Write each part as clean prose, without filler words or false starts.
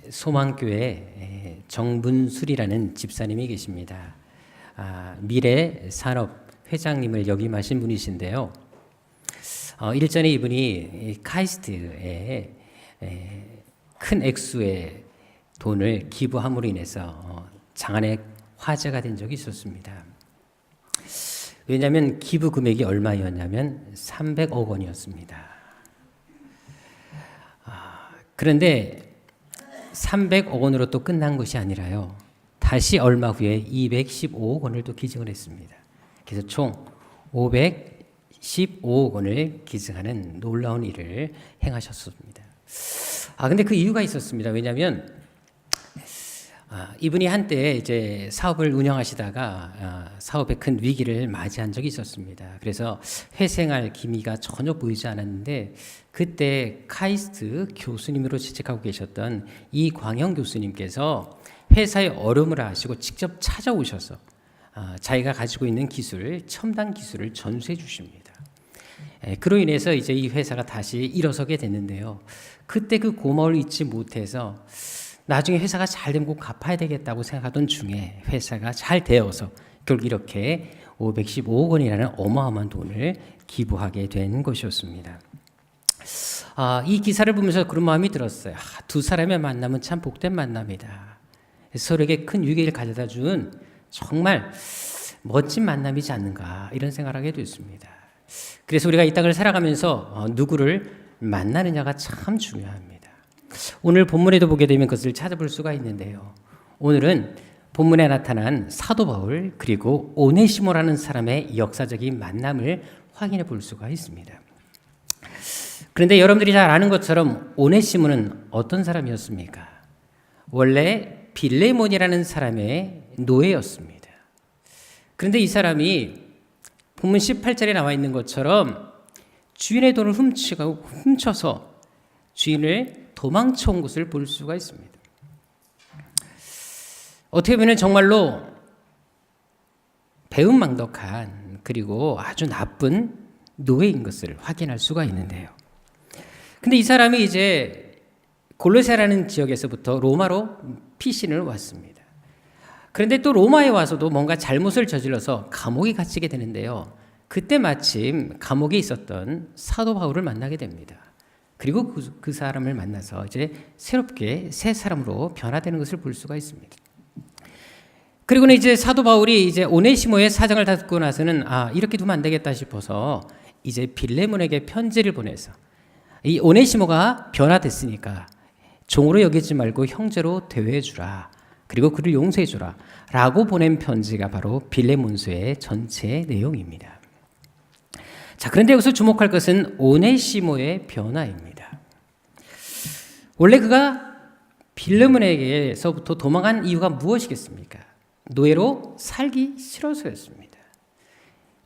소망교회 정분술이라는 집사님이 계십니다. 미래 산업 회장님을 역임하신 분이신데요. 일전에 이분이 카이스트에 큰 액수의 돈을 기부함으로 인해서 장안의 화제가 된 적이 있었습니다. 왜냐하면 기부 금액이 얼마였냐면 300억 원이었습니다. 그런데 300억 원으로 또 끝난 것이 아니라요. 다시 얼마 후에 215억 원을 또 기증을 했습니다. 그래서 총 515억 원을 기증하는 놀라운 일을 행하셨습니다. 근데 그 이유가 있었습니다. 왜냐하면 이분이 한때 이제 사업을 운영하시다가 사업에 큰 위기를 맞이한 적이 있었습니다. 그래서 회생할 기미가 전혀 보이지 않았는데 그때 카이스트 교수님으로 재직하고 계셨던 이광영 교수님께서 회사의 어려움을 아시고 직접 찾아오셔서 자기가 가지고 있는 기술, 첨단 기술을 전수해 주십니다. 그로 인해서 이제 이 회사가 다시 일어서게 됐는데요. 그때 그 고마움을 잊지 못해서 나중에 회사가 잘 되면 꼭 갚아야 되겠다고 생각하던 중에 회사가 잘 되어서 결국 이렇게 515억 원이라는 어마어마한 돈을 기부하게 된 것이었습니다. 이 기사를 보면서 그런 마음이 들었어요. 두 사람의 만남은 참 복된 만남이다. 서로에게 큰 위기를 가져다 준 정말 멋진 만남이지 않는가 이런 생각을 하게 됐습니다. 그래서 우리가 이 땅을 살아가면서 누구를 만나느냐가 참 중요합니다. 오늘 본문에도 보게 되면 그것을 찾아볼 수가 있는데요. 오늘은 본문에 나타난 사도 바울 그리고 오네시모라는 사람의 역사적인 만남을 확인해 볼 수가 있습니다. 그런데 여러분들이 잘 아는 것처럼 오네시모는 어떤 사람이었습니까? 원래 빌레몬이라는 사람의 노예였습니다. 그런데 이 사람이 본문 18절에 나와 있는 것처럼 주인의 돈을 훔쳐서 주인을 도망쳐 온 것을 볼 수가 있습니다. 어떻게 보면 정말로 배은망덕한 그리고 아주 나쁜 노예인 것을 확인할 수가 있는데요. 근데 이 사람이 이제 골로새라는 지역에서부터 로마로 피신을 왔습니다. 그런데 또 로마에 와서도 뭔가 잘못을 저질러서 감옥에 갇히게 되는데요. 그때 마침 감옥에 있었던 사도 바울을 만나게 됩니다. 그리고 그 사람을 만나서 이제 새롭게 새 사람으로 변화되는 것을 볼 수가 있습니다. 그리고는 이제 사도 바울이 이제 오네시모의 사정을 다 듣고 나서는 이렇게 두면 안 되겠다 싶어서 이제 빌레몬에게 편지를 보내서 이 오네시모가 변화됐으니까 종으로 여기지 말고 형제로 대우해 주라. 그리고 그를 용서해 주라. 라고 보낸 편지가 바로 빌레몬서의 전체 내용입니다. 자, 그런데 여기서 주목할 것은 오네시모의 변화입니다. 원래 그가 빌레몬에게서부터 도망한 이유가 무엇이겠습니까? 노예로 살기 싫어서였습니다.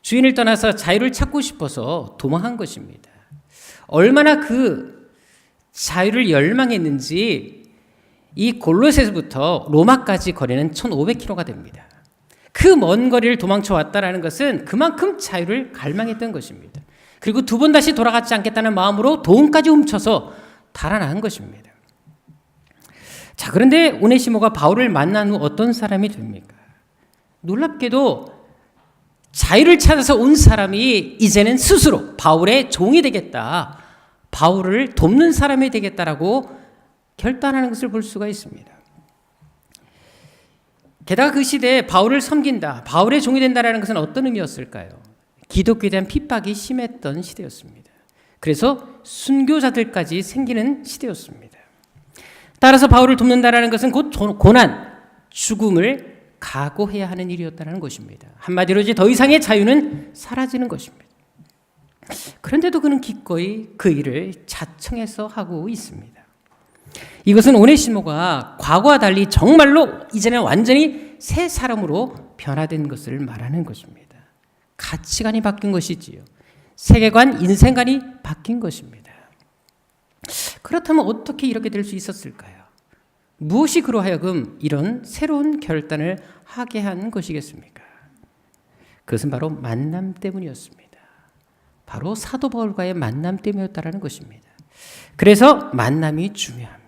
주인을 떠나서 자유를 찾고 싶어서 도망한 것입니다. 얼마나 그 자유를 열망했는지 이 골로새서부터 로마까지 거리는 1500km가 됩니다. 그 먼 거리를 도망쳐 왔다라는 것은 그만큼 자유를 갈망했던 것입니다. 그리고 두 번 다시 돌아가지 않겠다는 마음으로 돈까지 훔쳐서 달아난 것입니다. 자, 그런데 오네시모가 바울을 만난 후 어떤 사람이 됩니까? 놀랍게도 자유를 찾아서 온 사람이 이제는 스스로 바울의 종이 되겠다. 바울을 돕는 사람이 되겠다라고 결단하는 것을 볼 수가 있습니다. 게다가 그 시대에 바울을 섬긴다, 바울의 종이 된다라는 것은 어떤 의미였을까요? 기독교에 대한 핍박이 심했던 시대였습니다. 그래서 순교자들까지 생기는 시대였습니다. 따라서 바울을 돕는다라는 것은 곧 고난, 죽음을 각오해야 하는 일이었다는 것입니다. 한마디로 이제 더 이상의 자유는 사라지는 것입니다. 그런데도 그는 기꺼이 그 일을 자청해서 하고 있습니다. 이것은 오네시모가 과거와 달리 정말로 이제는 완전히 새 사람으로 변화된 것을 말하는 것입니다. 가치관이 바뀐 것이지요. 세계관, 인생관이 바뀐 것입니다. 그렇다면 어떻게 이렇게 될 수 있었을까요? 무엇이 그로 하여금 이런 새로운 결단을 하게 한 것이겠습니까? 그것은 바로 만남 때문이었습니다. 바로 사도 바울과의 만남 때문이었다는 것입니다. 그래서 만남이 중요합니다.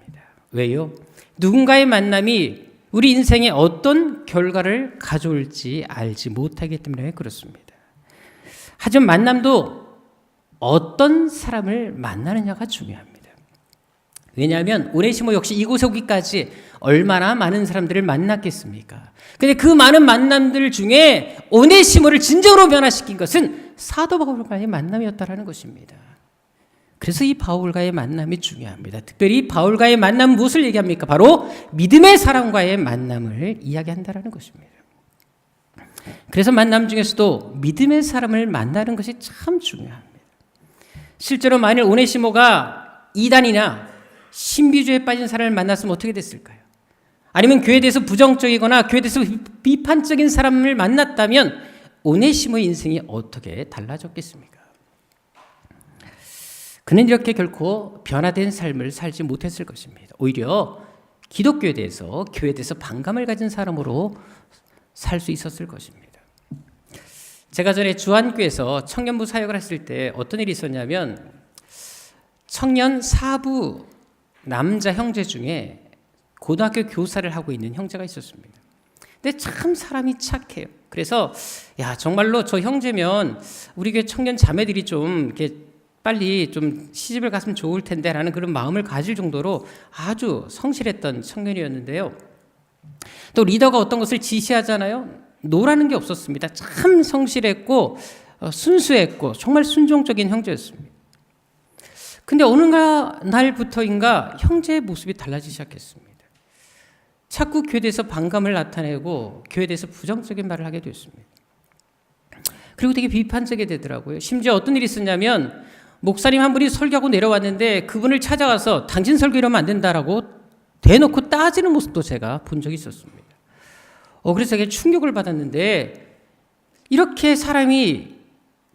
왜요? 누군가의 만남이 우리 인생에 어떤 결과를 가져올지 알지 못하기 때문에 그렇습니다. 하지만 만남도 어떤 사람을 만나느냐가 중요합니다. 왜냐하면 오네시모 역시 이곳에 오기까지 얼마나 많은 사람들을 만났겠습니까? 근데 그 많은 만남들 중에 오네시모를 진정으로 변화시킨 것은 사도 바울과의 만남이었다라는 것입니다. 그래서 이 바울과의 만남이 중요합니다. 특별히 바울과의 만남 무엇을 얘기합니까? 바로 믿음의 사람과의 만남을 이야기한다라는 것입니다. 그래서 만남 중에서도 믿음의 사람을 만나는 것이 참 중요합니다. 실제로 만일 오네시모가 이단이나 신비주의에 빠진 사람을 만났으면 어떻게 됐을까요? 아니면 교회에 대해서 부정적이거나 교회에 대해서 비판적인 사람을 만났다면 오네시모의 인생이 어떻게 달라졌겠습니까? 그는 이렇게 결코 변화된 삶을 살지 못했을 것입니다. 오히려 기독교에 대해서, 교회에 대해서 반감을 가진 사람으로 살 수 있었을 것입니다. 제가 전에 주한교에서 청년부 사역을 했을 때 어떤 일이 있었냐면 청년 사부 남자 형제 중에 고등학교 교사를 하고 있는 형제가 있었습니다. 근데 참 사람이 착해요. 그래서 정말로 저 형제면 우리 교회 청년 자매들이 좀 이렇게 빨리 좀 시집을 갔으면 좋을 텐데 라는 그런 마음을 가질 정도로 아주 성실했던 청년이었는데요. 또 리더가 어떤 것을 지시하잖아요. 노라는 게 없었습니다. 참 성실했고 순수했고 정말 순종적인 형제였습니다. 근데 어느 날부터인가 형제의 모습이 달라지기 시작했습니다. 자꾸 교회에 대해서 반감을 나타내고 교회에 대해서 부정적인 말을 하게 됐습니다. 그리고 되게 비판적이 되더라고요. 심지어 어떤 일이 있었냐면 목사님 한 분이 설교하고 내려왔는데 그분을 찾아가서 당신 설교 이러면 안 된다라고 대놓고 따지는 모습도 제가 본 적이 있었습니다. 그래서 되게 충격을 받았는데 이렇게 사람이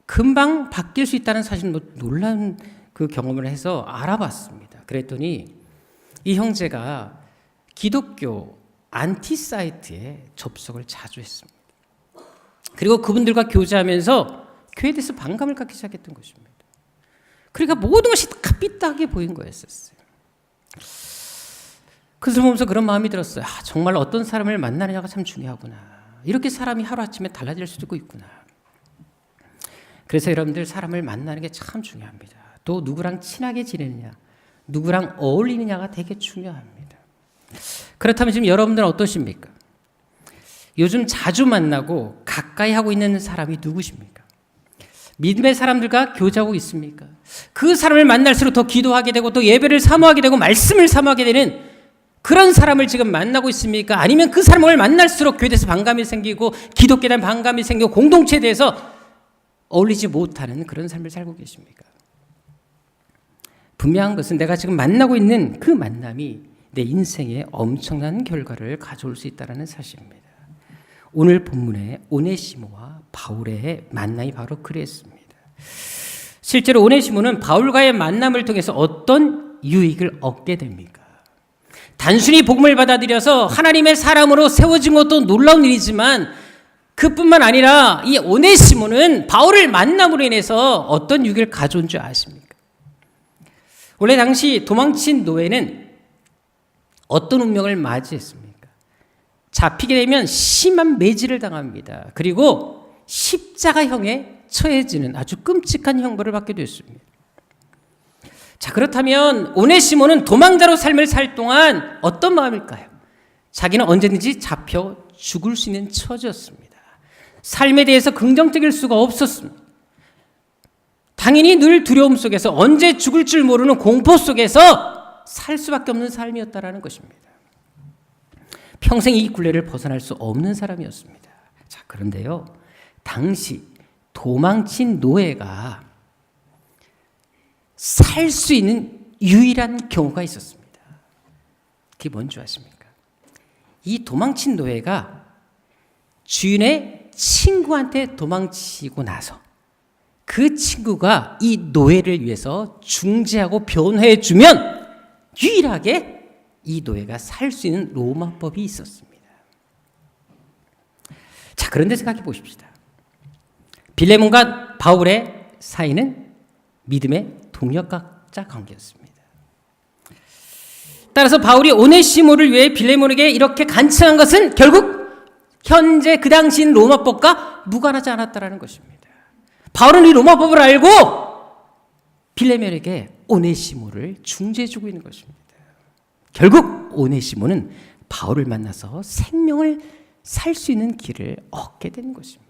금방 바뀔 수 있다는 사실 놀라운 그 경험을 해서 알아봤습니다. 그랬더니 이 형제가 기독교 안티 사이트에 접속을 자주 했습니다. 그리고 그분들과 교제하면서 교회에 대해서 반감을 갖기 시작했던 것입니다. 그러니까 모든 것이 다 삐딱하게 보인 거였었어요. 그것을 보면서 그런 마음이 들었어요. 정말 어떤 사람을 만나느냐가 참 중요하구나. 이렇게 사람이 하루아침에 달라질 수도 있구나. 그래서 여러분들 사람을 만나는 게 참 중요합니다. 또 누구랑 친하게 지내느냐, 누구랑 어울리느냐가 되게 중요합니다. 그렇다면 지금 여러분들은 어떠십니까? 요즘 자주 만나고 가까이 하고 있는 사람이 누구십니까? 믿음의 사람들과 교제하고 있습니까? 그 사람을 만날수록 더 기도하게 되고 또 예배를 사모하게 되고 말씀을 사모하게 되는 그런 사람을 지금 만나고 있습니까? 아니면 그 사람을 만날수록 교회에 대해서 반감이 생기고 기독교에 대한 반감이 생기고 공동체에 대해서 어울리지 못하는 그런 삶을 살고 계십니까? 분명한 것은 내가 지금 만나고 있는 그 만남이 내 인생에 엄청난 결과를 가져올 수 있다는 사실입니다. 오늘 본문의 오네시모와 바울의 만남이 바로 그랬습니다. 실제로 오네시모는 바울과의 만남을 통해서 어떤 유익을 얻게 됩니까? 단순히 복음을 받아들여서 하나님의 사람으로 세워진 것도 놀라운 일이지만 그뿐만 아니라 이 오네시모는 바울을 만남으로 인해서 어떤 유익을 가져온 줄 아십니까? 원래 당시 도망친 노예는 어떤 운명을 맞이했습니까? 잡히게 되면 심한 매질을 당합니다. 그리고 십자가형에 처해지는 아주 끔찍한 형벌을 받게 됐습니다. 자, 그렇다면 오네시모는 도망자로 삶을 살 동안 어떤 마음일까요? 자기는 언제든지 잡혀 죽을 수 있는 처지였습니다. 삶에 대해서 긍정적일 수가 없었습니다. 당연히 늘 두려움 속에서 언제 죽을 줄 모르는 공포 속에서 살 수밖에 없는 삶이었다라는 것입니다. 평생 이 굴레를 벗어날 수 없는 사람이었습니다. 자, 그런데요, 당시 도망친 노예가 살 수 있는 유일한 경우가 있었습니다. 그게 뭔지 아십니까? 이 도망친 노예가 주인의 친구한테 도망치고 나서 그 친구가 이 노예를 위해서 중재하고 변호해주면 유일하게 이 노예가 살 수 있는 로마법이 있었습니다. 자, 그런데 생각해 보십시다. 빌레몬과 바울의 사이는 믿음의 동역자 관계였습니다. 따라서 바울이 오네시모를 위해 빌레몬에게 이렇게 간청한 것은 결국 현재 그 당시 로마법과 무관하지 않았다라는 것입니다. 바울은 이 로마법을 알고 빌레몬에게 오네시모를 중재해주고 있는 것입니다. 결국 오네시모는 바울을 만나서 생명을 살 수 있는 길을 얻게 되는 것입니다.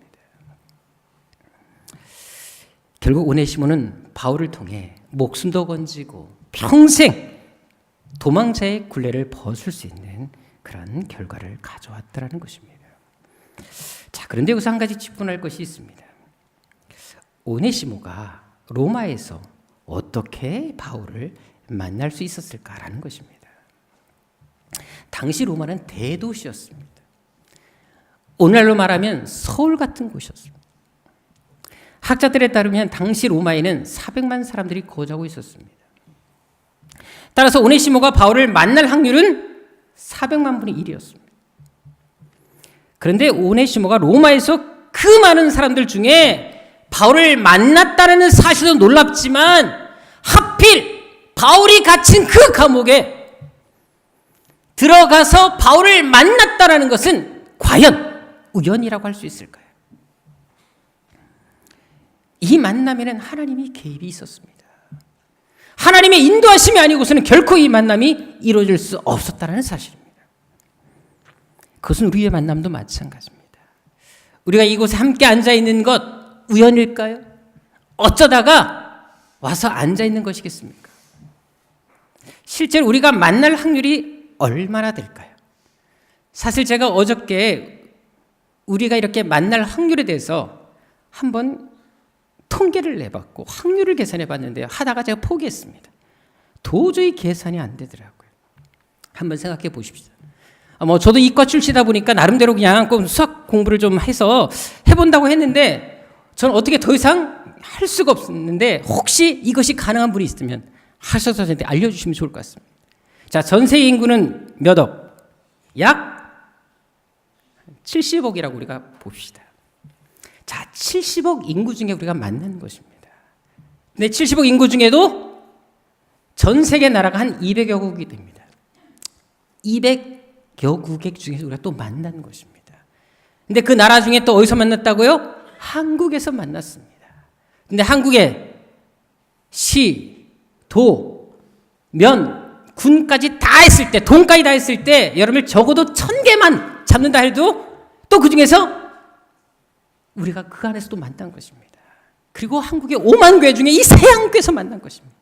결국 오네시모는 바울을 통해 목숨도 건지고 평생 도망자의 굴레를 벗을 수 있는 그런 결과를 가져왔다라는 것입니다. 자, 그런데 여기서 한 가지 짚어낼 것이 있습니다. 오네시모가 로마에서 어떻게 바울을 만날 수 있었을까라는 것입니다. 당시 로마는 대도시였습니다. 오늘날로 말하면 서울 같은 곳이었습니다. 학자들에 따르면 당시 로마에는 400만 사람들이 거주하고 있었습니다. 따라서 오네시모가 바울을 만날 확률은 400만 분의 1이었습니다. 그런데 오네시모가 로마에서 그 많은 사람들 중에 바울을 만났다는 사실도 놀랍지만 하필 바울이 갇힌 그 감옥에 들어가서 바울을 만났다는 것은 과연 우연이라고 할 수 있을까요? 이 만남에는 하나님이 개입이 있었습니다. 하나님의 인도하심이 아니고서는 결코 이 만남이 이루어질 수 없었다는 사실입니다. 그것은 우리의 만남도 마찬가지입니다. 우리가 이곳에 함께 앉아있는 것 우연일까요? 어쩌다가 와서 앉아있는 것이겠습니까? 실제로 우리가 만날 확률이 얼마나 될까요? 사실 제가 어저께 우리가 이렇게 만날 확률에 대해서 한번 통계를 내봤고 확률을 계산해 봤는데요. 하다가 제가 포기했습니다. 도저히 계산이 안 되더라고요. 한번 생각해 보십시오. 저도 이과 출신이다 보니까 나름대로 그냥 수학 공부를 좀 해서 해본다고 했는데 저는 어떻게 더 이상 할 수가 없었는데 혹시 이것이 가능한 분이 있으면 하셔서 저한테 알려주시면 좋을 것 같습니다. 자, 전 세계 인구는 몇 억? 약 70억이라고 우리가 봅시다. 자, 70억 인구 중에 우리가 만나는 것입니다. 근데 70억 인구 중에도 전 세계 나라가 한 200여 국이 됩니다. 200여 국의 중에서 우리가 또 만나는 것입니다. 근데 그 나라 중에 또 어디서 만났다고요? 한국에서 만났습니다. 근데 한국에 시, 도, 면, 군까지 다 했을 때, 돈까지 다 했을 때 여러분들 적어도 1000개만 잡는다 해도 또 그 중에서 우리가 그 안에서 또 만난 것입니다. 그리고 한국의 5만 교회 중에 이 세안교에서 만난 것입니다.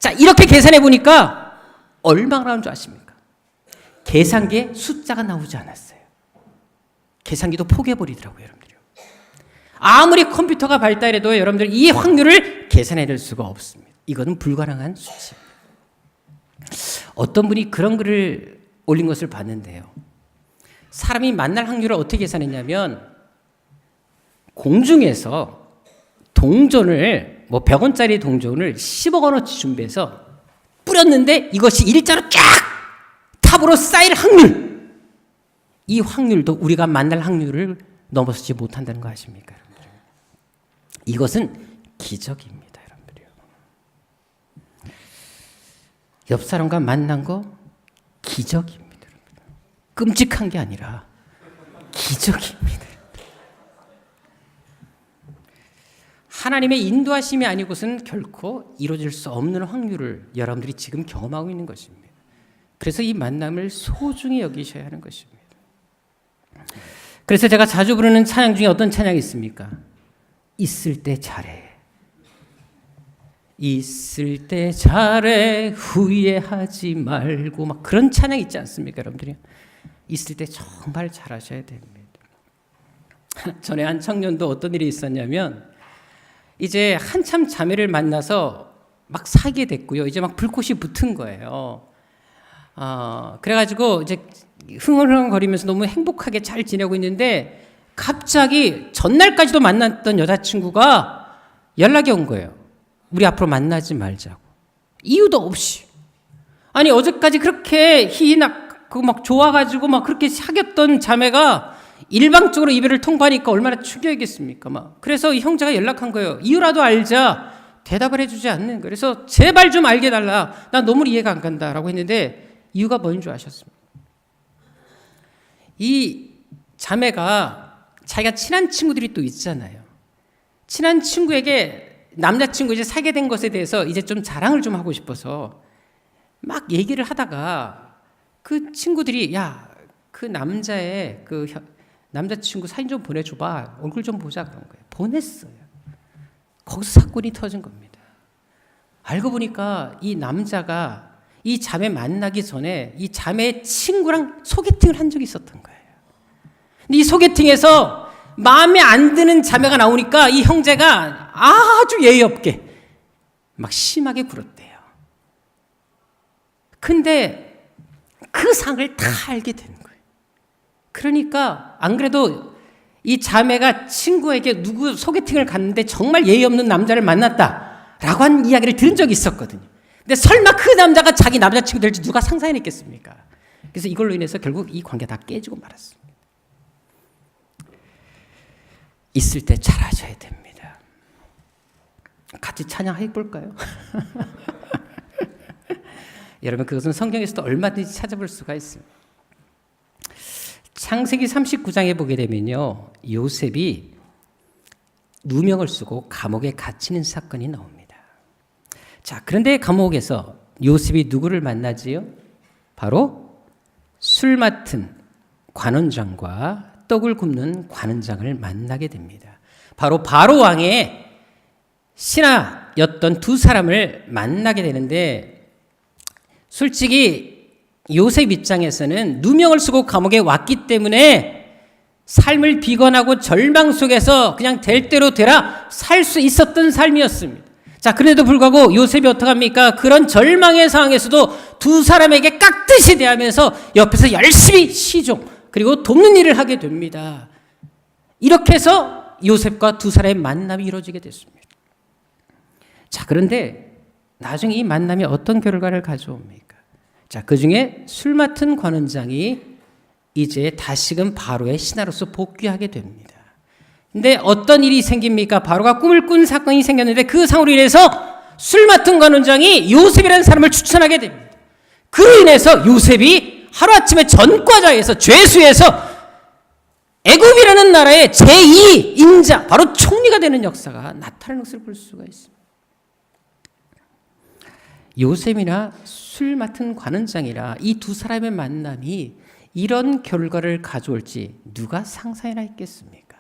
자, 이렇게 계산해 보니까 얼마나 나오는 줄 아십니까? 계산기에 숫자가 나오지 않았어요. 계산기도 포기해버리더라고요, 여러분들요. 아무리 컴퓨터가 발달해도 여러분들 이 확률을 계산해낼 수가 없습니다. 이거는 불가능한 수치입니다. 어떤 분이 그런 글을 올린 것을 봤는데요. 사람이 만날 확률을 어떻게 계산했냐면 공중에서 동전을 100원짜리 동전을 10억 원어치 준비해서 뿌렸는데 이것이 일자로 쫙 탑으로 쌓일 확률, 이 확률도 우리가 만날 확률을 넘어서지 못한다는 거 아십니까, 여러분들? 이것은 기적입니다, 여러분들요. 옆 사람과 만난 거 기적입니다. 끔찍한 게 아니라 기적입니다. 하나님의 인도하심이 아니고서는 결코 이루어질 수 없는 확률을 여러분들이 지금 경험하고 있는 것입니다. 그래서 이 만남을 소중히 여기셔야 하는 것입니다. 그래서 제가 자주 부르는 찬양 중에 어떤 찬양이 있습니까? 있을 때 잘해. 있을 때 잘해 후회하지 말고 막 그런 찬양 있지 않습니까, 여러분들이? 있을 때 정말 잘하셔야 됩니다. 전에 한 청년도 어떤 일이 있었냐면 이제 한참 자매를 만나서 막 사귀게 됐고요. 이제 막 불꽃이 붙은 거예요. 그래가지고 이제 흥얼흥얼거리면서 너무 행복하게 잘 지내고 있는데 갑자기 전날까지도 만났던 여자친구가 연락이 온 거예요. 우리 앞으로 만나지 말자고. 이유도 없이. 아니 어제까지 그렇게 희희낙 막 좋아가지고 막 그렇게 사귀었던 자매가 일방적으로 이별을 통보하니까 얼마나 충격이겠습니까? 막 그래서 이 형제가 연락한 거예요. 이유라도 알자. 대답을 해주지 않는 거예요. 그래서 제발 좀 알게 해달라. 나 너무 이해가 안 간다라고 했는데 이유가 뭐인 줄 아셨습니까? 이 자매가 자기가 친한 친구들이 또 있잖아요. 친한 친구에게 남자친구 이제 사귀게 된 것에 대해서 이제 좀 자랑을 좀 하고 싶어서 막 얘기를 하다가 그 친구들이 야, 그 남자의 그 남자친구 사진 좀 보내줘봐. 얼굴 좀 보자 그런 거예요. 보냈어요. 거기서 사건이 터진 겁니다. 알고 보니까 이 남자가 이 자매 만나기 전에 이 자매의 친구랑 소개팅을 한 적이 있었던 거예요. 근데 이 소개팅에서 마음에 안 드는 자매가 나오니까 이 형제가 아주 예의 없게 막 심하게 굴었대요. 근데 그 상을 다 알게 된 거예요. 그러니까 안 그래도 이 자매가 친구에게 누구 소개팅을 갔는데 정말 예의 없는 남자를 만났다라고 한 이야기를 들은 적이 있었거든요. 근데 설마 그 남자가 자기 남자친구 될지 누가 상상했겠습니까? 그래서 이걸로 인해서 결국 이 관계가 다 깨지고 말았습니다. 있을 때 잘하셔야 됩니다. 같이 찬양해 볼까요? 여러분 그것은 성경에서도 얼마든지 찾아볼 수가 있습니다. 창세기 39장에 보게 되면요, 요셉이 누명을 쓰고 감옥에 갇히는 사건이 나옵니다. 자, 그런데 감옥에서 요셉이 누구를 만나지요? 바로 술 맡은 관원장과 떡을 굽는 관원장을 만나게 됩니다. 바로 바로 왕의 신하였던 두 사람을 만나게 되는데, 솔직히 요셉 입장에서는 누명을 쓰고 감옥에 왔기 때문에 삶을 비관하고 절망 속에서 그냥 될 대로 되라 살 수 있었던 삶이었습니다. 자, 그래도 불구하고 요셉이 어떡합니까? 그런 절망의 상황에서도 두 사람에게 깍듯이 대하면서 옆에서 열심히 시종 그리고 돕는 일을 하게 됩니다. 이렇게 해서 요셉과 두 사람의 만남이 이루어지게 됐습니다. 자, 그런데 나중에 이 만남이 어떤 결과를 가져옵니까? 자, 그 중에 술 맡은 관원장이 이제 다시금 바로의 신하로서 복귀하게 됩니다. 근데 어떤 일이 생깁니까? 바로가 꿈을 꾼 사건이 생겼는데 그 상으로 인해서 술 맡은 관원장이 요셉이라는 사람을 추천하게 됩니다. 그로 인해서 요셉이 하루아침에 전과자에서 죄수에서 애굽이라는 나라의 제2 인자, 바로 총리가 되는 역사가 나타나는 것을 볼 수가 있습니다. 요셉이나 술 맡은 관원장이라 이 두 사람의 만남이 이런 결과를 가져올지 누가 상상이나 했겠습니까?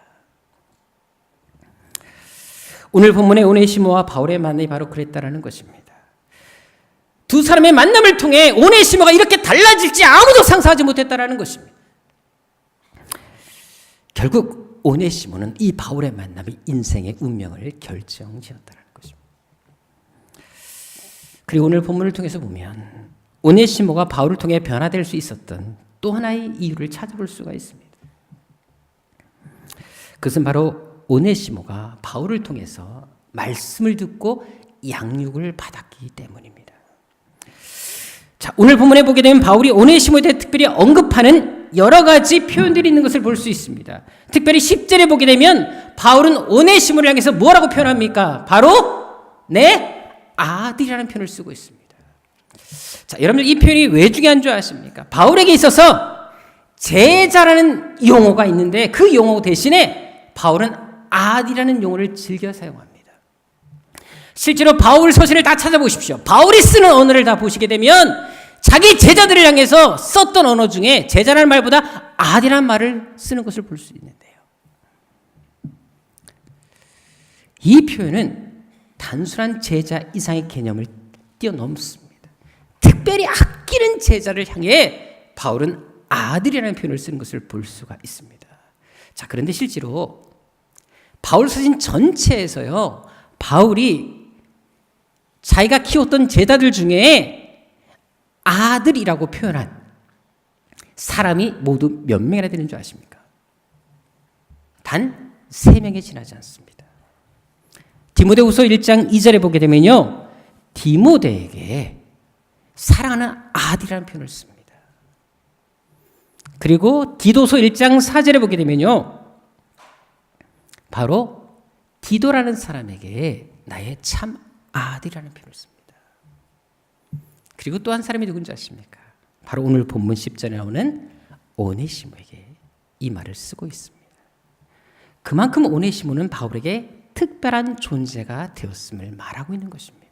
오늘 본문의 오네시모와 바울의 만남이 바로 그랬다라는 것입니다. 두 사람의 만남을 통해 오네시모가 이렇게 달라질지 아무도 상상하지 못했다라는 것입니다. 결국 오네시모는 이 바울의 만남이 인생의 운명을 결정지었다라는 것입니다. 그리고 오늘 본문을 통해서 보면 오네시모가 바울을 통해 변화될 수 있었던 또 하나의 이유를 찾아볼 수가 있습니다. 그것은 바로 오네시모가 바울을 통해서 말씀을 듣고 양육을 받았기 때문입니다. 자, 오늘 본문에 보게 되면 바울이 오네시모에 대해 특별히 언급하는 여러 가지 표현들이 있는 것을 볼 수 있습니다. 특별히 10절에 보게 되면 바울은 오네시모를 향해서 뭐라고 표현합니까? 바로 내 아들이라는 표현을 쓰고 있습니다. 자, 여러분들 이 표현이 왜 중요한 줄 아십니까? 바울에게 있어서 제자라는 용어가 있는데 그 용어 대신에 바울은 아들이라는 용어를 즐겨 사용합니다. 실제로 바울 서신을 다 찾아보십시오. 바울이 쓰는 언어를 다 보시게 되면 자기 제자들을 향해서 썼던 언어 중에 제자라는 말보다 아들이라는 말을 쓰는 것을 볼 수 있는데요. 이 표현은 단순한 제자 이상의 개념을 뛰어넘습니다. 특별히 아끼는 제자를 향해 바울은 아들이라는 표현을 쓰는 것을 볼 수가 있습니다. 자, 그런데 실제로 바울 서신 전체에서요, 바울이 자기가 키웠던 제자들 중에 아들이라고 표현한 사람이 모두 몇 명이나 되는 줄 아십니까? 단 3명에 지나지 않습니다. 디모데후서 1장 2절에 보게 되면요, 디모데에게 사랑하는 아들이라는 표현을 씁니다. 그리고 디도서 1장 4절에 보게 되면요, 바로 디도라는 사람에게 나의 참 아들이라는 표현을 씁니다. 그리고 또 한 사람이 누군지 아십니까? 바로 오늘 본문 10절에 나오는 오네시모에게 이 말을 쓰고 있습니다. 그만큼 오네시모는 바울에게 특별한 존재가 되었음을 말하고 있는 것입니다.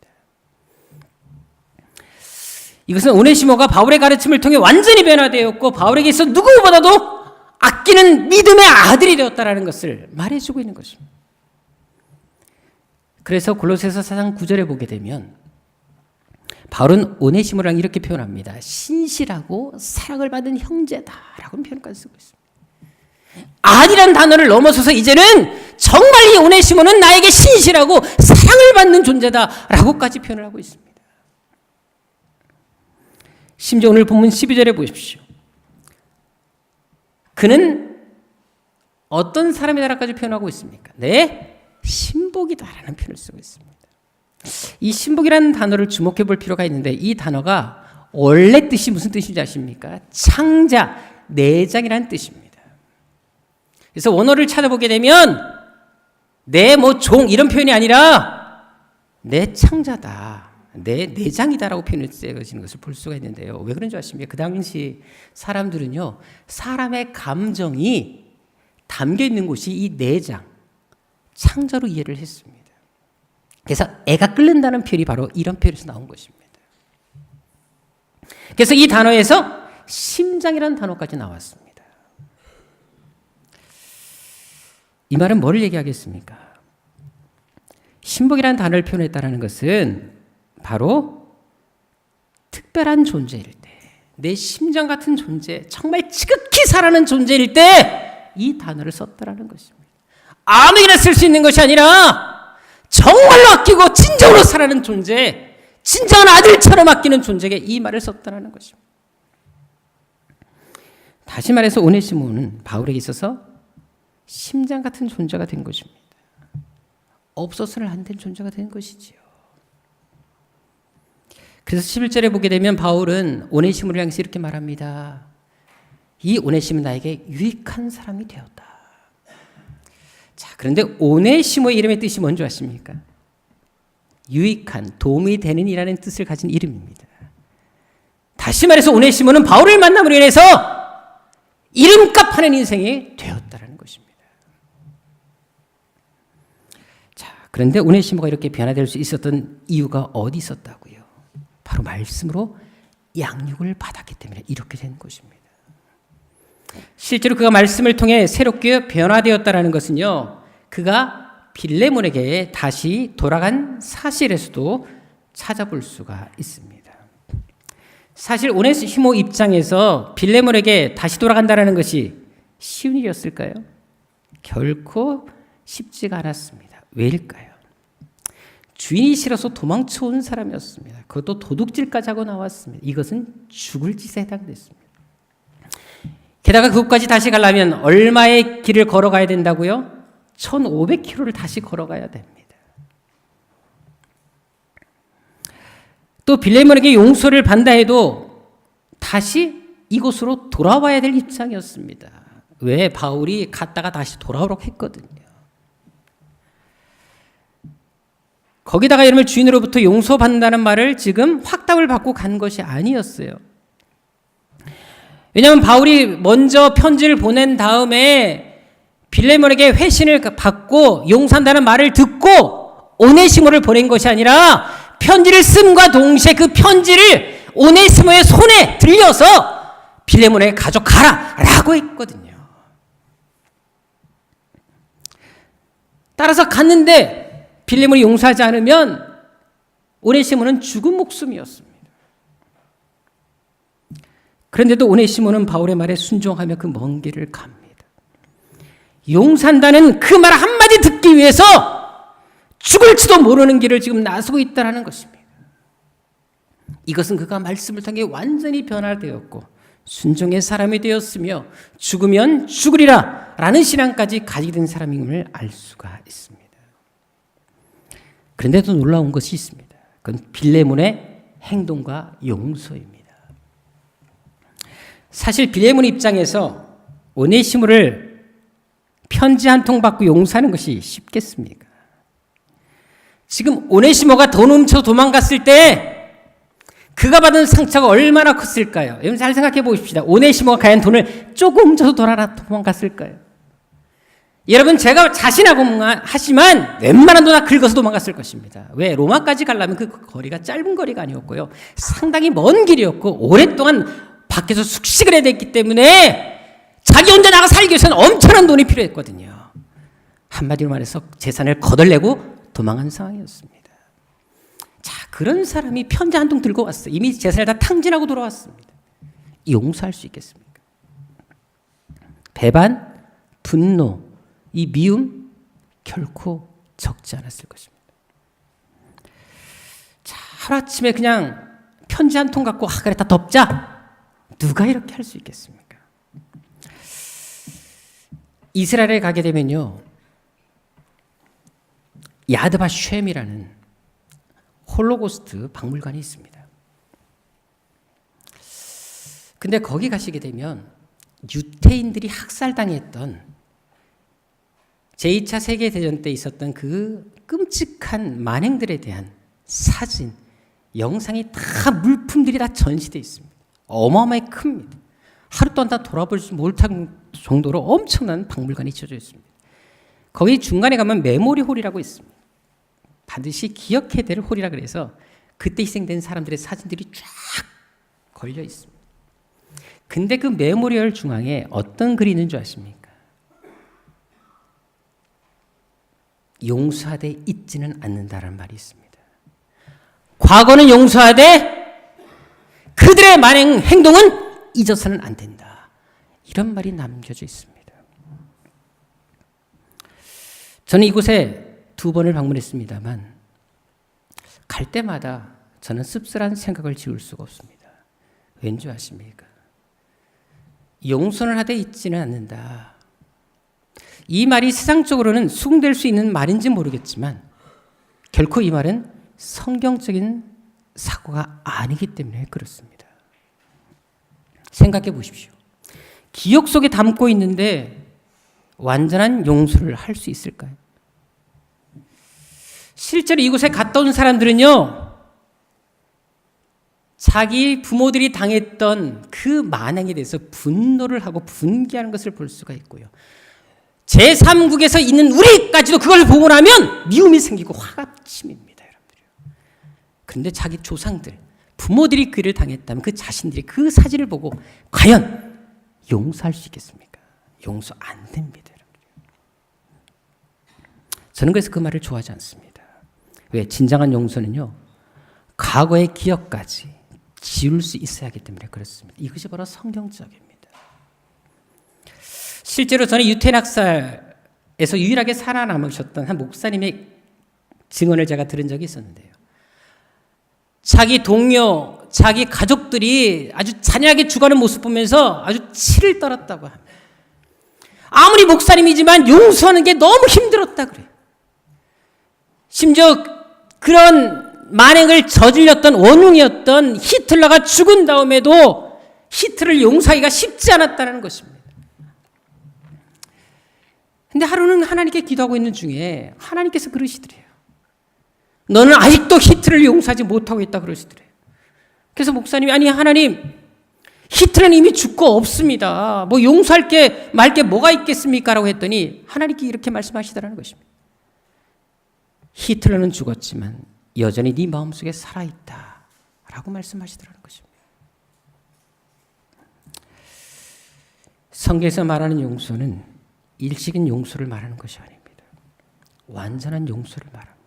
이것은 오네시모가 바울의 가르침을 통해 완전히 변화되었고 바울에게 있어 누구보다도 아끼는 믿음의 아들이 되었다는 것을 말해주고 있는 것입니다. 그래서 골로새서 4장 9절에 보게 되면 바울은 오네시모랑 이렇게 표현합니다. 신실하고 사랑을 받은 형제다라고 표현까지 쓰고 있습니다. 아들이란 단어를 넘어서서 이제는 정말 이 오네시모는 나에게 신실하고 사랑을 받는 존재다라고까지 표현을 하고 있습니다. 심지어 오늘 본문 12절에 보십시오. 그는 어떤 사람이다라까지 표현하고 있습니까? 내 신복이다라는 표현을 쓰고 있습니다. 이 신복이라는 단어를 주목해 볼 필요가 있는데 이 단어가 원래 뜻이 무슨 뜻인지 아십니까? 창자, 내장이라는 뜻입니다. 그래서 원어를 찾아보게 되면 내 종 이런 표현이 아니라 내 창자다, 내 내장이다라고 표현을 쓰여지는 것을 볼 수가 있는데요. 왜 그런지 아십니까? 그 당시 사람들은요, 사람의 감정이 담겨 있는 곳이 이 내장, 창자로 이해를 했습니다. 그래서 애가 끓는다는 표현이 바로 이런 표현에서 나온 것입니다. 그래서 이 단어에서 심장이라는 단어까지 나왔습니다. 이 말은 뭐를 얘기하겠습니까? 신복이라는 단어를 표현했다는 것은 바로 특별한 존재일 때, 내 심장 같은 존재, 정말 지극히 사랑하는 존재일 때 이 단어를 썼다라는 것입니다. 아무에게나 쓸 수 있는 것이 아니라 정말로 아끼고 진정으로 사랑하는 존재, 진정한 아들처럼 아끼는 존재에게 이 말을 썼다라는 것입니다. 다시 말해서 오네시모는 바울에게 있어서 심장 같은 존재가 된 것입니다. 없어서는 안 된 존재가 된 것이지요. 그래서 11절에 보게 되면 바울은 오네시모를 향해서 이렇게 말합니다. 이 오네시모는 나에게 유익한 사람이 되었다. 자, 그런데 오네시모의 이름의 뜻이 뭔지 아십니까? 유익한, 도움이 되는 이라는 뜻을 가진 이름입니다. 다시 말해서 오네시모는 바울을 만남으로 인해서 이름값 하는 인생이 되었다는 것입니다. 자, 그런데 오네시모가 이렇게 변화될 수 있었던 이유가 어디 있었다고요? 바로 말씀으로 양육을 받았기 때문에 이렇게 된 것입니다. 실제로 그가 말씀을 통해 새롭게 변화되었다는 것은요, 그가 빌레몬에게 다시 돌아간 사실에서도 찾아볼 수가 있습니다. 사실 오네시모 입장에서 빌레몬에게 다시 돌아간다는 것이 쉬운 일이었을까요? 결코 쉽지가 않았습니다. 왜일까요? 주인이 싫어서 도망쳐온 사람이었습니다. 그것도 도둑질까지 하고 나왔습니다. 이것은 죽을 짓에 해당됐습니다. 게다가 그곳까지 다시 가려면 얼마의 길을 걸어가야 된다고요? 1500km를 다시 걸어가야 됩니다. 또 빌레몬에게 용서를 받는다 해도 다시 이곳으로 돌아와야 될 입장이었습니다. 왜? 바울이 갔다가 다시 돌아오라고 했거든요. 거기다가 이름을 주인으로부터 용서받는다는 말을 지금 확답을 받고 간 것이 아니었어요. 왜냐하면 바울이 먼저 편지를 보낸 다음에 빌레몬에게 회신을 받고 용서한다는 말을 듣고 오네시모를 보낸 것이 아니라 편지를 씀과 동시에 그 편지를 오네시모의 손에 들려서 빌레몬에게 가져가라 라고 했거든요. 따라서 갔는데 빌레몬이 용서하지 않으면 오네시모는 죽은 목숨이었습니다. 그런데도 오네시모는 바울의 말에 순종하며 그 먼 길을 갑니다. 용서한다는 그 말 한마디 듣기 위해서 죽을지도 모르는 길을 지금 나서고 있다는 것입니다. 이것은 그가 말씀을 통해 완전히 변화되었고 순종의 사람이 되었으며 죽으면 죽으리라 라는 신앙까지 가지게 된 사람임을 알 수가 있습니다. 그런데도 놀라운 것이 있습니다. 그건 빌레몬의 행동과 용서입니다. 사실 빌레몬 입장에서 오네시모를 편지 한 통 받고 용서하는 것이 쉽겠습니까? 지금 오네시모가 돈 훔쳐 도망갔을 때 그가 받은 상처가 얼마나 컸을까요? 여러분 잘 생각해 보십시다. 오네시모가 과연 돈을 조금 훔쳐서 도망갔을까요? 여러분 제가 자신하고만 하지만 웬만한 돈 다 긁어서 도망갔을 것입니다. 왜? 로마까지 가려면 그 거리가 짧은 거리가 아니었고요. 상당히 먼 길이었고 오랫동안 밖에서 숙식을 해야 됐기 때문에 자기 혼자 나가 살기 위해서는 엄청난 돈이 필요했거든요. 한마디로 말해서 재산을 거덜내고 도망한 상황이었습니다. 자, 그런 사람이 편지 한 통 들고 왔어요. 이미 재산을 다 탕진하고 돌아왔습니다. 용서할 수 있겠습니까? 배반, 분노, 이 미움 결코 적지 않았을 것입니다. 자, 하루아침에 그냥 편지 한 통 갖고 그래 다 덮자. 누가 이렇게 할 수 있겠습니까? 이스라엘에 가게 되면요. 야드바 쉔이라는 홀로코스트 박물관이 있습니다. 근데 거기 가시게 되면 유태인들이 학살당했던 제2차 세계대전 때 있었던 그 끔찍한 만행들에 대한 사진, 영상이 다 물품들이 다 전시되어 있습니다. 어마어마하게 큽니다. 하루 동안 다 돌아볼 못할 정도로 엄청난 박물관이 지어져 있습니다. 거기 중간에 가면 메모리 홀이라고 있습니다. 반드시 기억해야 될 홀이라 그래서 그때 희생된 사람들의 사진들이 쫙 걸려 있습니다. 근데 그 메모리얼 중앙에 어떤 글이 있는 줄 아십니까? 용서하되 잊지는 않는다라는 말이 있습니다. 과거는 용서하되 그들의 만행 행동은 잊어서는 안 된다. 이런 말이 남겨져 있습니다. 저는 이곳에 2번을 방문했습니다만 갈 때마다 저는 씁쓸한 생각을 지울 수가 없습니다. 왠지 아십니까? 용서를 하되 잊지는 않는다. 이 말이 세상적으로는 수긍될 수 있는 말인지 모르겠지만 결코 이 말은 성경적인 사고가 아니기 때문에 그렇습니다. 생각해 보십시오. 기억 속에 담고 있는데 완전한 용서를 할 수 있을까요? 실제로 이곳에 갔다 온 사람들은요, 자기 부모들이 당했던 그 만행에 대해서 분노를 하고 분개하는 것을 볼 수가 있고요. 제3국에서 있는 우리까지도 그걸 보고 나면 미움이 생기고 화가 치밉니다, 여러분들요. 그런데 자기 조상들, 부모들이 그를 당했다면 그 자신들이 그 사진을 보고 과연 용서할 수 있겠습니까? 용서 안 됩니다, 여러분들요. 저는 그래서 그 말을 좋아하지 않습니다. 왜? 진정한 용서는요, 과거의 기억까지 지울 수 있어야 하기 때문에 그렇습니다. 이것이 바로 성경적입니다. 실제로 저는 유태인 학살에서 유일하게 살아남으셨던 한 목사님의 증언을 제가 들은 적이 있었는데요. 자기 동료, 자기 가족들이 아주 잔인하게 죽어가는 모습 보면서 아주 치를 떨었다고 합니다. 아무리 목사님이지만 용서하는 게 너무 힘들었다 그래요. 심지어 그런 만행을 저질렀던 원흉이었던 히틀러가 죽은 다음에도 히틀러를 용서하기가 쉽지 않았다는 것입니다. 근데 하루는 하나님께 기도하고 있는 중에 하나님께서 그러시더래요. 너는 아직도 히틀러를 용서하지 못하고 있다 그러시더래요. 그래서 목사님이 아니 하나님, 히틀러는 이미 죽고 없습니다. 뭐 용서할 게 말 게 뭐가 있겠습니까? 라고 했더니 하나님께 이렇게 말씀하시더라는 것입니다. 히틀러는 죽었지만 여전히 네 마음속에 살아있다 라고 말씀하시더라는 것입니다. 성경에서 말하는 용서는 일시적인 용서를 말하는 것이 아닙니다. 완전한 용서를 말합니다.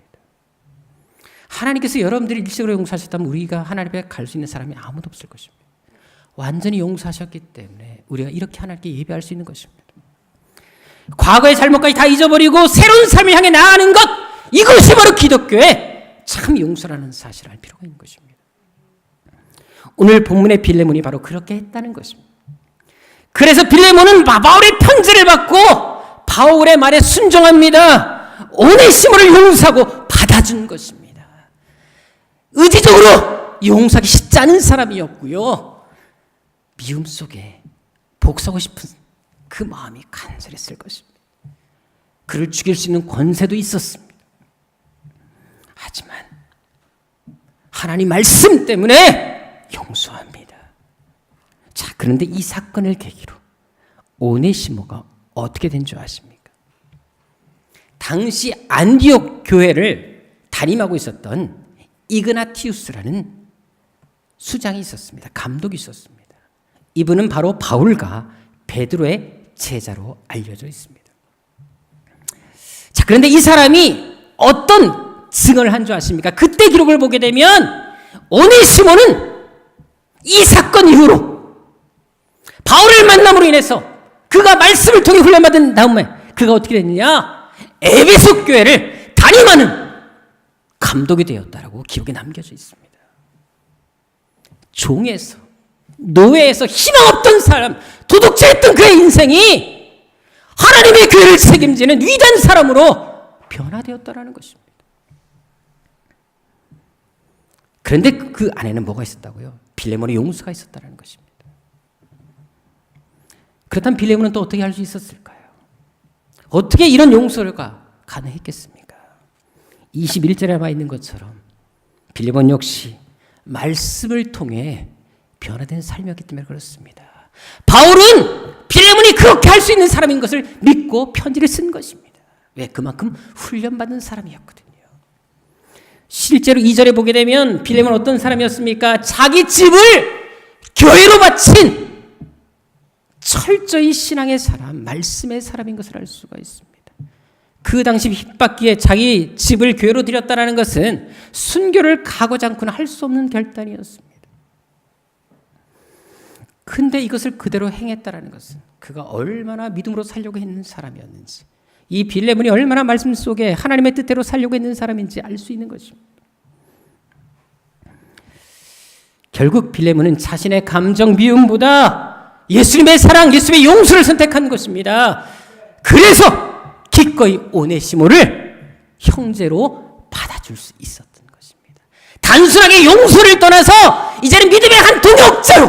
하나님께서 여러분들이 일시적으로 용서하셨다면 우리가 하나님 앞에 갈 수 있는 사람이 아무도 없을 것입니다. 완전히 용서하셨기 때문에 우리가 이렇게 하나님께 예배할 수 있는 것입니다. 과거의 잘못까지 다 잊어버리고 새로운 삶을 향해 나아가는 것, 이것이 바로 기독교의 참 용서라는 사실을 알 필요가 있는 것입니다. 오늘 본문의 빌레몬이 바로 그렇게 했다는 것입니다. 그래서 빌레몬은 바울의 편지를 받고 바울의 말에 순종합니다. 오네시모를 용서하고 받아준 것입니다. 의지적으로 용서하기 쉽지 않은 사람이었고요. 미움 속에 복수하고 싶은 그 마음이 간절했을 것입니다. 그를 죽일 수 있는 권세도 있었습니다. 하지만 하나님 말씀 때문에 용서합니다. 자, 그런데 이 사건을 계기로 오네시모가 어떻게 된 줄 아십니까? 당시 안디옥 교회를 담임하고 있었던 이그나티우스라는 수장이 있었습니다. 감독이 있었습니다. 이분은 바로 바울과 베드로의 제자로 알려져 있습니다. 자, 그런데 이 사람이 어떤 증언을 한 줄 아십니까? 그때 기록을 보게 되면 오네시모는 이 사건 이후로 바울을 만남으로 인해서 그가 말씀을 통해 훈련받은 다음에 그가 어떻게 됐느냐? 에베소 교회를 담임하는 감독이 되었다라고 기록에 남겨져 있습니다. 종에서, 노예에서 희망 없던 사람, 도둑질했던 그의 인생이 하나님의 교회를 책임지는 위대한 사람으로 변화되었다라는 것입니다. 그런데 그 안에는 뭐가 있었다고요? 빌레몬의 용서가 있었다는 것입니다. 그렇다면 빌레몬은 또 어떻게 할 수 있었을까요? 어떻게 이런 용서가 가능했겠습니까? 21절에 나와 있는 것처럼 빌레몬 역시 말씀을 통해 변화된 삶이었기 때문에 그렇습니다. 바울은 빌레몬이 그렇게 할 수 있는 사람인 것을 믿고 편지를 쓴 것입니다. 왜? 그만큼 훈련받은 사람이었거든요. 실제로 2절에 보게 되면 빌레몬은 어떤 사람이었습니까? 자기 집을 교회로 바친 철저히 신앙의 사람, 말씀의 사람인 것을 알 수가 있습니다. 그 당시 핍박기에 자기 집을 교회로 드렸다는 것은 순교를 가고자 않고는 할 수 없는 결단이었습니다. 근데 이것을 그대로 행했다는 것은 그가 얼마나 믿음으로 살려고 했는 사람이었는지, 이 빌레몬이 얼마나 말씀 속에 하나님의 뜻대로 살려고 했는 사람인지 알 수 있는 것입니다. 결국 빌레몬은 자신의 감정 미움보다 예수님의 사랑, 예수님의 용서를 선택한 것입니다. 그래서 기꺼이 오네시모를 형제로 받아줄 수 있었던 것입니다. 단순하게 용서를 떠나서 이제는 믿음의 한 동역자로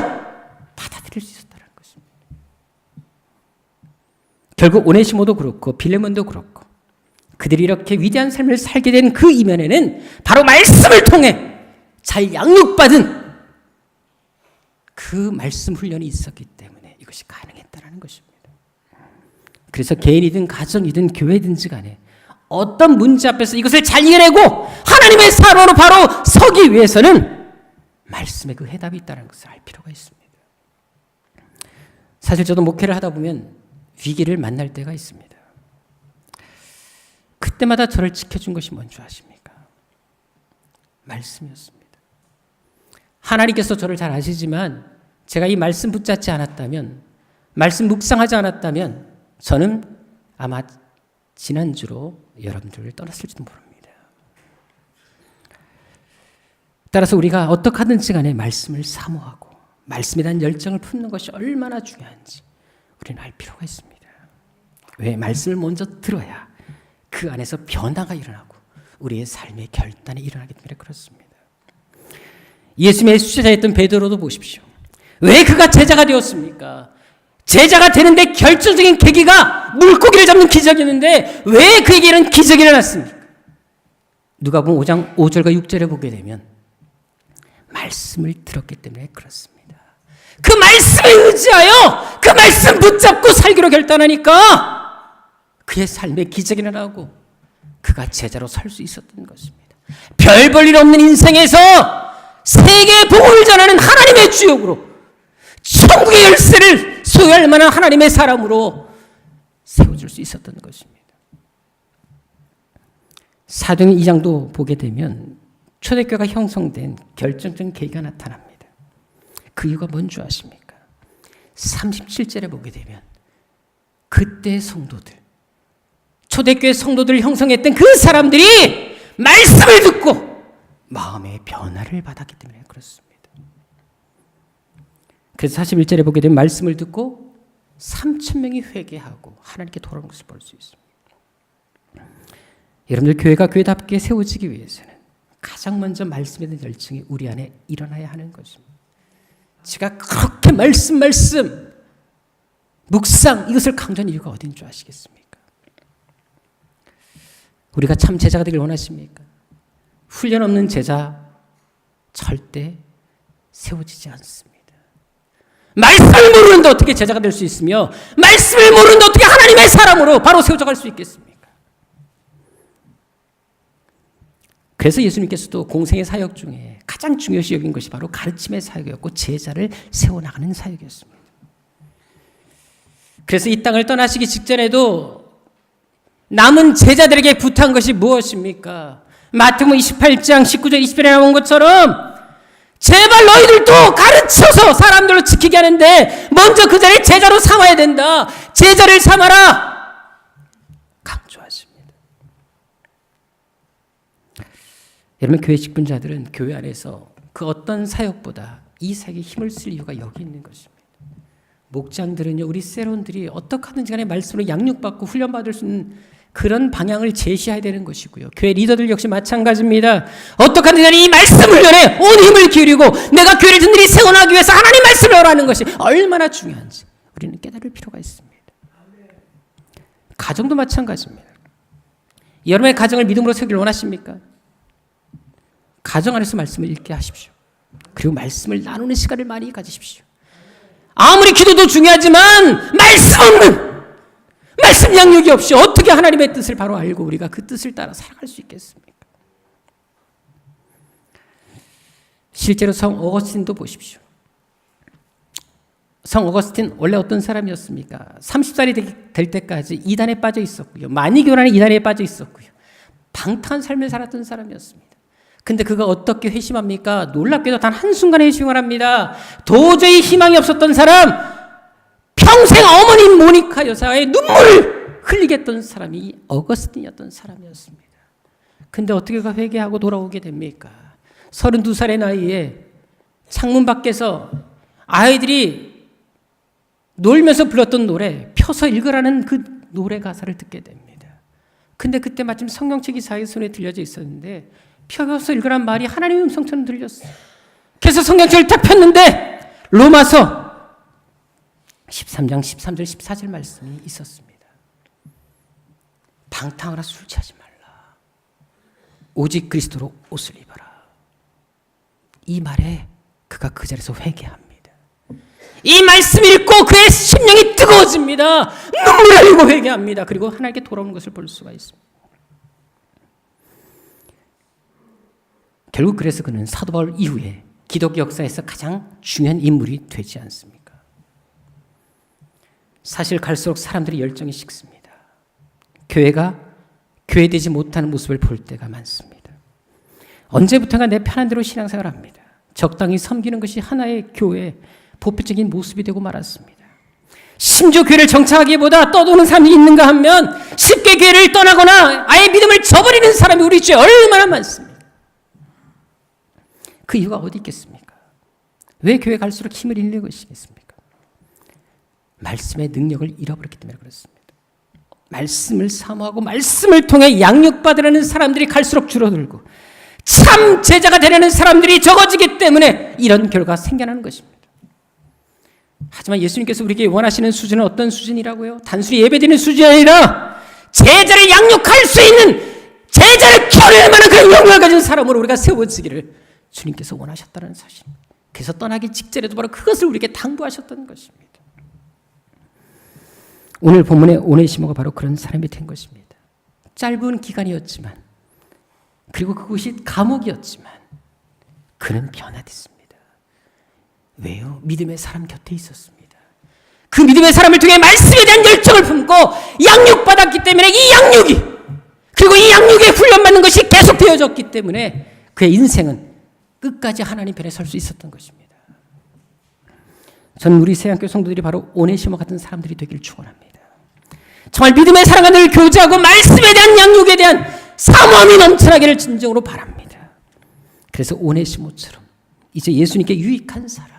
받아들일 수 있었다는 것입니다. 결국 오네시모도 그렇고 빌레몬도 그렇고 그들이 이렇게 위대한 삶을 살게 된 그 이면에는 바로 말씀을 통해 잘 양육받은 그 말씀 훈련이 있었기 때문에 이것이 가능했다는 것입니다. 그래서 개인이든 가정이든 교회든지 간에 어떤 문제 앞에서 이것을 잘 이겨내고 하나님의 사람으로 바로 서기 위해서는 말씀에 그 해답이 있다는 것을 알 필요가 있습니다. 사실 저도 목회를 하다 보면 위기를 만날 때가 있습니다. 그때마다 저를 지켜준 것이 뭔지 아십니까? 말씀이었습니다. 하나님께서 저를 잘 아시지만 제가 이 말씀 붙잡지 않았다면, 말씀 묵상하지 않았다면 저는 아마 지난주로 여러분들을 떠났을지도 모릅니다. 따라서 우리가 어떻게 하든지 간에 말씀을 사모하고 말씀에 대한 열정을 품는 것이 얼마나 중요한지 우리는 알 필요가 있습니다. 왜? 말씀을 먼저 들어야 그 안에서 변화가 일어나고 우리의 삶의 결단이 일어나기 때문에 그렇습니다. 예수님의 수제자였던 베드로도 보십시오. 왜 그가 제자가 되었습니까? 제자가 되는데 결정적인 계기가 물고기를 잡는 기적이었는데 왜 그에게 이런 기적이 일어났습니까? 누가복음 5장 5절과 6절에 보게 되면 말씀을 들었기 때문에 그렇습니다. 그 말씀에 의지하여 그 말씀 붙잡고 살기로 결단하니까 그의 삶에 기적이 일어나고 그가 제자로 살 수 있었던 것입니다. 별 볼 일 없는 인생에서 세계의 복음을 전하는 하나님의 주역으로 천국의 열쇠를 소유할 만한 하나님의 사람으로 세워줄 수 있었던 것입니다. 사도행전 2장도 보게 되면 초대교회가 형성된 결정적인 계기가 나타납니다. 그 이유가 뭔지 아십니까? 37절에 보게 되면 그때 성도들, 초대교회 성도들을 형성했던 그 사람들이 말씀을 듣고 마음의 변화를 받았기 때문에 그렇습니다. 그래서 41절에 보게 되면 말씀을 듣고 3,000명이 회개하고 하나님께 돌아오는 것을 볼 수 있습니다. 여러분들 교회가 교회답게 세워지기 위해서는 가장 먼저 말씀에 대한 열정이 우리 안에 일어나야 하는 것입니다. 제가 그렇게 말씀 묵상 이것을 강조한 이유가 어딘 줄 아시겠습니까? 우리가 참 제자가 되길 원하십니까? 훈련 없는 제자 절대 세워지지 않습니다. 말씀을 모르는데 어떻게 제자가 될 수 있으며 말씀을 모르는데 어떻게 하나님의 사람으로 바로 세워져 갈 수 있겠습니까? 그래서 예수님께서도 공생의 사역 중에 가장 중요시 여긴 것이 바로 가르침의 사역이었고 제자를 세워나가는 사역이었습니다. 그래서 이 땅을 떠나시기 직전에도 남은 제자들에게 부탁한 것이 무엇입니까? 마태복음 28장 19절 20절에 나온 것처럼 제발 너희들도 가르쳐서 사람들을 지키게 하는데 먼저 그 자리에 제자로 삼아야 된다. 제자를 삼아라. 강조하십니다. 여러분, 교회 직분자들은 교회 안에서 그 어떤 사역보다 이 사역에 힘을 쓸 이유가 여기 있는 것입니다. 목장들은요, 우리 세론들이 어떻게 하든지 간에 말씀으로 양육받고 훈련받을 수 있는 그런 방향을 제시해야 되는 것이고요. 교회 리더들 역시 마찬가지입니다. 어떻게 하든지 간에 이 말씀 훈련에 온 힘을 기울이고 내가 교회를 든든히 세워나가기 위해서 하나님 말씀을 하라는 것이 얼마나 중요한지 우리는 깨달을 필요가 있습니다. 가정도 마찬가지입니다. 여러분의 가정을 믿음으로 세우기를 원하십니까? 가정 안에서 말씀을 읽게 하십시오. 그리고 말씀을 나누는 시간을 많이 가지십시오. 아무리 기도도 중요하지만 말씀 없는, 말씀 양육이 없이 어떻게 하나님의 뜻을 바로 알고 우리가 그 뜻을 따라 살아갈 수 있겠습니까? 실제로 성 어거스틴도 보십시오. 성 어거스틴 원래 어떤 사람이었습니까? 30살이 될 때까지 이단에 빠져 있었고요. 만이교라는 이단에 빠져 있었고요. 방탕한 삶을 살았던 사람이었습니다. 근데 그가 어떻게 회심합니까? 놀랍게도 단 한순간에 회심을 합니다. 도저히 희망이 없었던 사람, 평생 어머니 모니카 여사의 눈물을 흘리게 했던 사람이 어거스틴이었던 사람이었습니다. 근데 어떻게 그가 회개하고 돌아오게 됩니까? 32살의 나이에 창문 밖에서 아이들이 놀면서 불렀던 노래, 펴서 읽으라는 그 노래 가사를 듣게 됩니다. 근데 그때 마침 성경책이 자기 손에 들려져 있었는데 펴서 읽으란 말이 하나님의 음성처럼 들렸어요. 그래서 성경책을 딱 폈는데 로마서 13장 13절 14절 말씀이 있었습니다. 방탕하라, 술 취하지 말라. 오직 그리스도로 옷을 입어라. 이 말에 그가 그 자리에서 회개합니다. 이 말씀 읽고 그의 심령이 뜨거워집니다. 눈물 흘리고 회개합니다. 그리고 하나님께 돌아오는 것을 볼 수가 있습니다. 결국 그래서 그는 사도 바울 이후에 기독교 역사에서 가장 중요한 인물이 되지 않습니까? 사실 갈수록 사람들이 열정이 식습니다. 교회가 교회되지 못하는 모습을 볼 때가 많습니다. 언제부턴가 내 편한 대로 신앙생활을 합니다. 적당히 섬기는 것이 하나의 교회의 보편적인 모습이 되고 말았습니다. 심지어 교회를 정착하기보다 떠도는 사람이 있는가 하면 쉽게 교회를 떠나거나 아예 믿음을 저버리는 사람이 우리 주에 얼마나 많습니다. 그 이유가 어디 있겠습니까? 왜 교회 갈수록 힘을 잃는 것이겠습니까? 말씀의 능력을 잃어버렸기 때문에 그렇습니다. 말씀을 사모하고 말씀을 통해 양육받으려는 사람들이 갈수록 줄어들고 참 제자가 되려는 사람들이 적어지기 때문에 이런 결과가 생겨나는 것입니다. 하지만 예수님께서 우리에게 원하시는 수준은 어떤 수준이라고요? 단순히 예배드리는 수준이 아니라 제자를 양육할 수 있는, 제자를 키워낼 만한 그런 영광을 가진 사람으로 우리가 세워지기를 주님께서 원하셨다는 사실입니다. 그래서 떠나기 직전에도 바로 그것을 우리에게 당부하셨던 것입니다. 오늘 본문의 오네시모가 바로 그런 사람이 된 것입니다. 짧은 기간이었지만, 그리고 그곳이 감옥이었지만 그는 변화됐습니다. 왜요? 믿음의 사람 곁에 있었습니다. 그 믿음의 사람을 통해 말씀에 대한 열정을 품고 양육받았기 때문에 이 양육이, 그리고 이 양육에 훈련받는 것이 계속 되어졌기 때문에 그의 인생은 끝까지 하나님 편에 설 수 있었던 것입니다. 저는 우리 세양교 성도들이 바로 오네시모 같은 사람들이 되기를 축원합니다. 정말 믿음의 사랑과 늘 교제하고 말씀에 대한 양육에 대한 사모함이 넘쳐나기를 진정으로 바랍니다. 그래서 오네시모처럼 이제 예수님께 유익한 사람,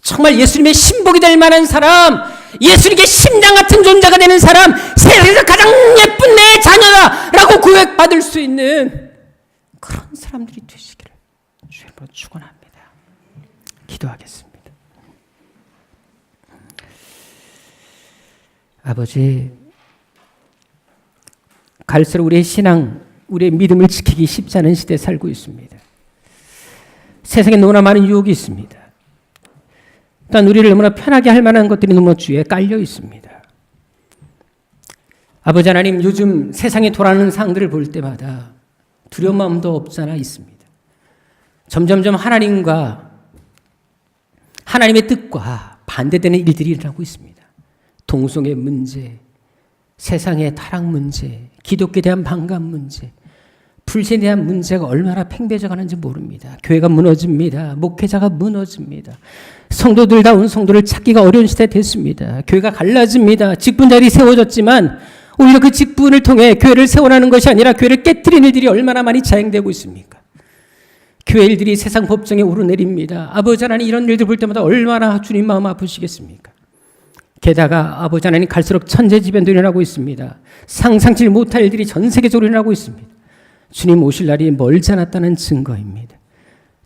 정말 예수님의 신복이 될 만한 사람, 예수님께 심장 같은 존재가 되는 사람, 세상에서 가장 예쁜 내 자녀다라고 고백받을 수 있는 그런 사람들이 되시기를 주님으로 축원합니다. 기도하겠습니다. 아버지, 갈수록 우리의 신앙 우리의 믿음을 지키기 쉽지 않은 시대에 살고 있습니다. 세상에 너무나 많은 유혹이 있습니다. 또한 우리를 너무나 편하게 할 만한 것들이 너무 주위에 깔려 있습니다. 아버지 하나님, 요즘 세상에 돌아가는 상황들을 볼 때마다 두려운 마음도 없지 않아 있습니다. 점점점 하나님의 뜻과 반대되는 일들이 일어나고 있습니다. 동성애 문제, 세상의 타락 문제, 기독교에 대한 반감 문제, 불신에 대한 문제가 얼마나 팽배져 가는지 모릅니다. 교회가 무너집니다. 목회자가 무너집니다. 성도들다운 성도를 찾기가 어려운 시대 됐습니다. 교회가 갈라집니다. 직분자들이 세워졌지만 오히려 그 직분을 통해 교회를 세워나가는 것이 아니라 교회를 깨트리는 일들이 얼마나 많이 자행되고 있습니까? 교회 일들이 세상 법정에 오르내립니다. 아버지 하나님, 이런 일들 볼 때마다 얼마나 주님 마음 아프시겠습니까? 게다가 아버지 하나님, 갈수록 천재지변도 일어나고 있습니다. 상상치 못할 일들이 전 세계적으로 일어나고 있습니다. 주님 오실 날이 멀지 않았다는 증거입니다.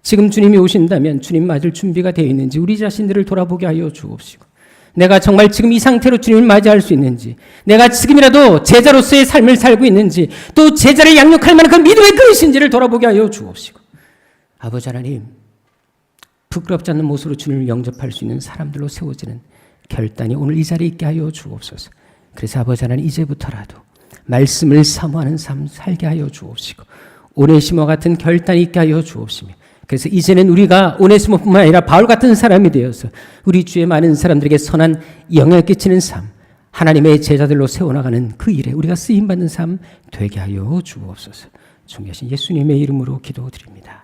지금 주님이 오신다면 주님 맞을 준비가 되어 있는지 우리 자신들을 돌아보게 하여 주옵시고, 내가 정말 지금 이 상태로 주님을 맞이할 수 있는지, 내가 지금이라도 제자로서의 삶을 살고 있는지, 또 제자를 양육할 만한 그 믿음의 그릇인지를 돌아보게 하여 주옵시고, 아버지 하나님, 부끄럽지 않는 모습으로 주님을 영접할 수 있는 사람들로 세워지는 결단이 오늘 이 자리에 있게 하여 주옵소서. 그래서 아버지 하나님, 이제부터라도 말씀을 사모하는 삶 살게 하여 주옵시고, 오네시모 같은 결단이 있게 하여 주옵시며, 그래서 이제는 우리가 오네시모뿐만 아니라 바울 같은 사람이 되어서 우리 주의 많은 사람들에게 선한 영향을 끼치는 삶, 하나님의 제자들로 세워나가는 그 일에 우리가 쓰임받는 삶 되게 하여 주옵소서. 존귀하신 예수님의 이름으로 기도드립니다.